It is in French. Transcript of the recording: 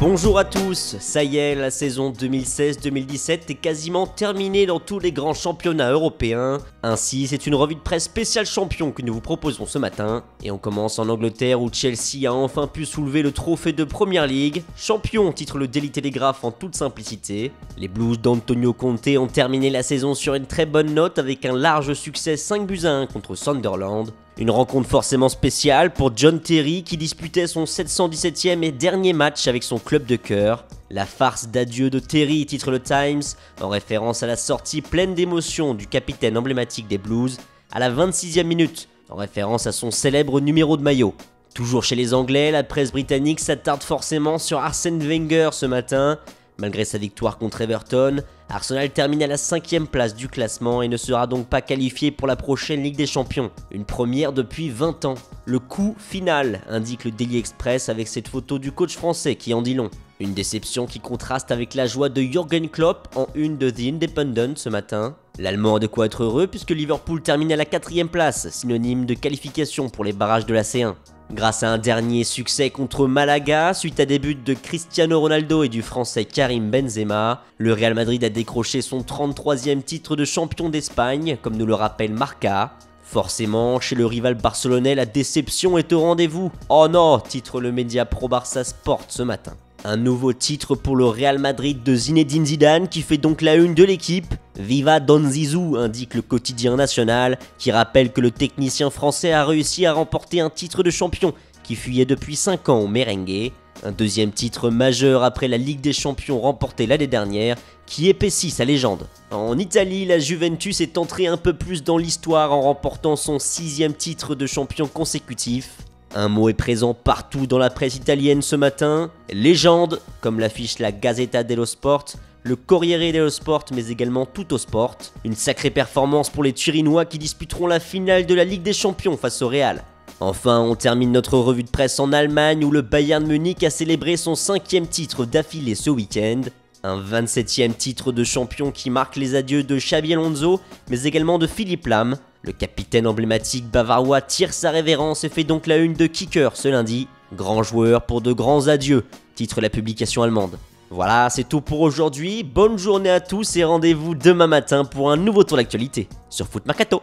Bonjour à tous, ça y est, la saison 2016-2017 est quasiment terminée dans tous les grands championnats européens. Ainsi, c'est une revue de presse spéciale champion que nous vous proposons ce matin. Et on commence en Angleterre où Chelsea a enfin pu soulever le trophée de Premier League. Champion, titre le Daily Telegraph en toute simplicité. Les Blues d'Antonio Conte ont terminé la saison sur une très bonne note avec un large succès 5-1 contre Sunderland. Une rencontre forcément spéciale pour John Terry qui disputait son 717e et dernier match avec son club de cœur. La farce d'adieu de Terry, titre le Times, en référence à la sortie pleine d'émotion du capitaine emblématique des Blues à la 26e minute, en référence à son célèbre numéro de maillot. Toujours chez les Anglais, la presse britannique s'attarde forcément sur Arsène Wenger ce matin. Malgré sa victoire contre Everton, Arsenal termine à la 5e place du classement et ne sera donc pas qualifié pour la prochaine Ligue des Champions, une première depuis 20 ans. Le coup final, indique le Daily Express avec cette photo du coach français qui en dit long. Une déception qui contraste avec la joie de Jürgen Klopp en une de The Independent ce matin. L'Allemand a de quoi être heureux puisque Liverpool termine à la 4e place, synonyme de qualification pour les barrages de la C1. Grâce à un dernier succès contre Malaga, suite à des buts de Cristiano Ronaldo et du français Karim Benzema, le Real Madrid a décroché son 33e titre de champion d'Espagne, comme nous le rappelle Marca. Forcément, chez le rival barcelonais, la déception est au rendez-vous. Oh non, titre le média Pro Barça Sport ce matin. Un nouveau titre pour le Real Madrid de Zinedine Zidane qui fait donc la une de l'équipe. Viva Don Zizou, indique le quotidien national, qui rappelle que le technicien français a réussi à remporter un titre de champion qui fuyait depuis 5 ans au merengue. Un deuxième titre majeur après la Ligue des Champions remportée l'année dernière, qui épaissit sa légende. En Italie, la Juventus est entrée un peu plus dans l'histoire en remportant son 6e titre de champion consécutif. Un mot est présent partout dans la presse italienne ce matin, légende, comme l'affiche la Gazzetta dello Sport, le Corriere dello Sport mais également Tuttosport. Une sacrée performance pour les Turinois qui disputeront la finale de la Ligue des Champions face au Real. Enfin, on termine notre revue de presse en Allemagne où le Bayern Munich a célébré son 5e titre d'affilée ce week-end. Un 27e titre de champion qui marque les adieux de Xabi Alonso mais également de Philipp Lahm. Le capitaine emblématique bavarois tire sa révérence et fait donc la une de Kicker ce lundi. Grand joueur pour de grands adieux, titre la publication allemande. Voilà, c'est tout pour aujourd'hui. Bonne journée à tous et rendez-vous demain matin pour un nouveau tour d'actualité sur Foot Mercato.